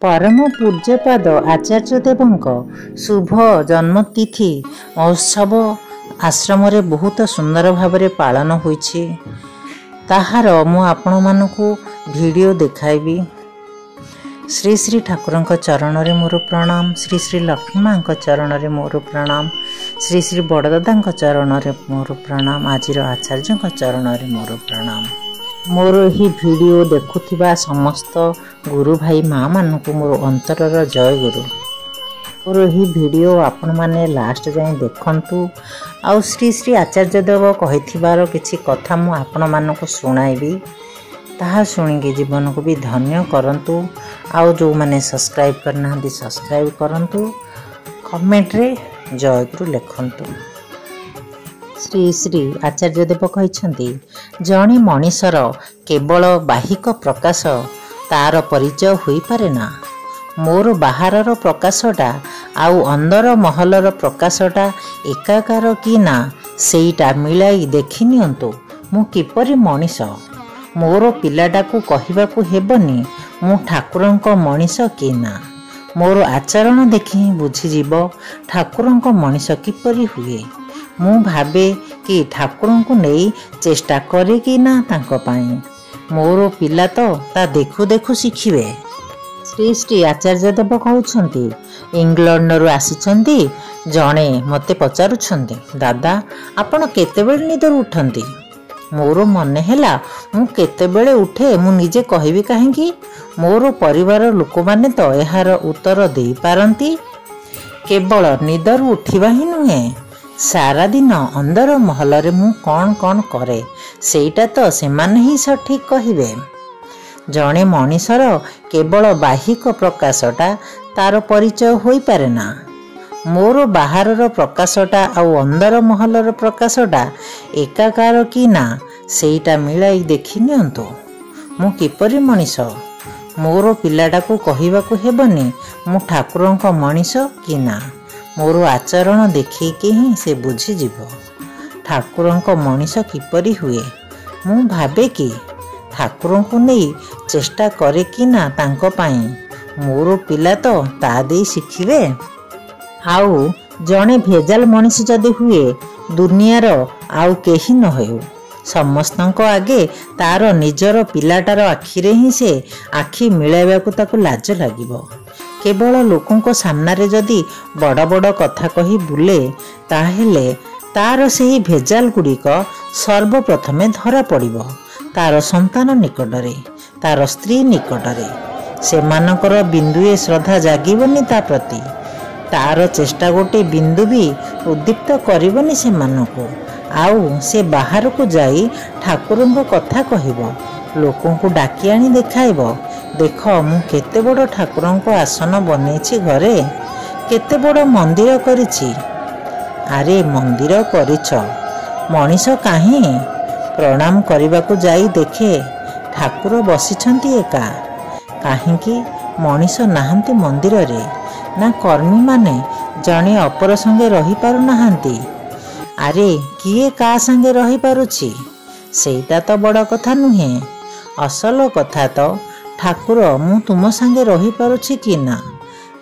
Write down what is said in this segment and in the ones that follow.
परम पूज्यपाद आचार्य देवଙ୍କ शुभ जन्मतिथि महोत्सव आश्रम रे बहुत सुंदर भाव पालन होइछि। ताहार मु आपण मानकु वीडियो देखाइबी। श्री श्री ठाकुरଙ୍କ चरण रे मोर प्रणाम, श्री श्री लक्ष्मी माँ चरण रे मोर प्रणाम, श्री श्री बड़दादा चरण रे मोर प्रणाम, आजिर आचार्य चरण रे मोर प्रणाम। मोर ही वीडियो देखुथिबा समस्त गुरु भाई माँ मानकु मोर अंतरर जय गुरु। मोर ही वीडियो आपण माने लास्ट जाए देखंतु। आउ श्री श्री आचार्य देव कहिथिबार किछि कथा मु आपण मानकु सुनाइबी। ताहा शुणिकी जीवन को भी धन्य करंतु। आउ जो माने सब्सक्राइब करना सब्सक्राइब करंतु, कमेंट रे जय गुरु लिखंतु। श्री श्री आचार्य देव कहिछंती, जणे मनीषर केवल बाहिक प्रकाश तार परिचय होई पारे ना। मोर बाहरर प्रकाशटा आउ अंदर महलर प्रकाशटा एकाकार कि ना सेईटा मिलाई देखि नियंतु मु किपरि मनीष। मोर पिलाटाकू कहिबाकू हेबनी मु ठाकुरंक मनीष कि ना। मोर आचरण देखि बुझी जीव ठाकुरंक मनीष किपरि हुए। मु भावे कि ठाकुरं को नहीं चेष्टा करे कि ना तांको पाई। मोर पिला तो ता देखु देखु शिखिबे। श्री श्री आचार्य देव कहउछंती, इंग्लैंड रु आसिछंती जणे मते पचारुछंती, दादा आपण केतेबेले निदर उठंती। मोर मने हेला मु केतेबेले उठे मु निजे कहिबी काहेकि मोर परिवार लोक माने तो एहार उत्तर देई पारंती। केवल निदर उठिबा ही नुहे, सारा दिन अंदर महल रे मु कौन कौन करे सेटा तो सेमाने ही सठिक कहिबे। जणे मनीषर केवल बाहिक प्रकाशटा तार परिचय होई पारे ना। मोर बाहरर प्रकाशटा आउ अंदर महलर प्रकाशटा एकाकार कि ना सेटा मिलाई देखि नियंतु मु किपरि मनीष। मोर पिलाटाकू कहिबाकू हेबनी मु ठाकुरंक मनीष कि ना। मोर आचरण देखिके ही से बुझीजीव ठाकुरंक मनीष किपरि हुए। मु भावे कि ठाकुरों को नहीं चेष्टा करे कि ना तांको पाई। मोर पिला तो ता दे शिखिबे। आउ जणे भेजाल मनीष जदि हुए दुनियार आउ केही न होउ। समस्तंको आगे तार निजर पिलाटार आखिरे ही से आखि मिलाइबाकू ताकू लाज लागिबो। केवल लोकों सामने जदि बड़ बड़ कथा कही बुले ताहेले तार सही भेजाल गुड़िक सर्वप्रथमे धरा पड़िबो तार संतान निकटरे, तार स्त्री निकटरे। से मानकर बिंदुए श्रद्धा जागिबनी ता प्रति। तार चेष्टा गोटे बिंदु भी उद्दीप्त करिबनी से मानको। आउ से बाहर को जाई ठाकुरंको कथा कहिबो, लोकों को डाकी आनी देखाइबो, देख मु केते बड़ ठाकुरंको आसन बनेछि घरे, केते बड़ मंदिर करिछि। आरे मंदिर करिछ, मनीष काहे प्रणाम करबाकू जाई देखे ठाकुर बसिछंती एका। काहेकि मनीष नाहंती मंदिर रे ना कर्मी माने जणे अपर संगे रही पारु नाहंती। आरे किए का संगे रही पारुछि सेटा तो बड़ कथा नुहे। असल कथा तो ठाकुर मु तुम संगे रही पारुछि कि ना।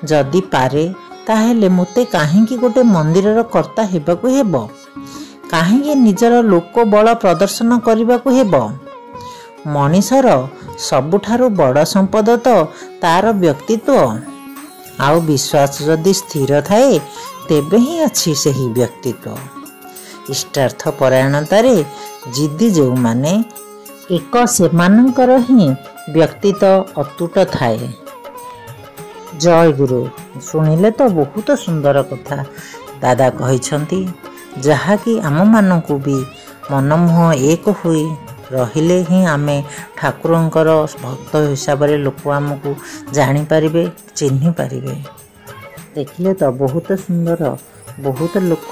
जदि पारे ताहेले मुते काहेकि गोटे मंदिरर कर्ता हेबाकू हेबो, काहेकि निजर लोक बल प्रदर्शन करबाकू हेबो। मनीषर सबुठारु बड़ संपद तो तार व्यक्तित्व। आउ विश्वास जदि स्थिर थाए तेबे ही अछि सही व्यक्तित्व। इष्टार्थ परायणतारे जिद्दी जो माने एक सेमानंकर ही व्यक्तित्व अतुट थाए। जय गुरु। शुणिले तो बहुत सुंदर कथा दादा कहिछंती, जहा कि आम मानकू भी मनमोह एक हुई रहिले ही आमे ठाकुरंकर भक्त हिसाब रे लोक आमको जानी पारिबे, चिन्हि पारिबे। देखिले तो बहुत सुंदर, बहुत लोक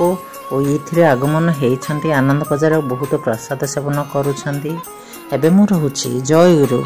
ये आगमन होती आनंद बजार बहुत प्रसाद सेवन करुछंती। एबे मु रहुछि। जय गुरु।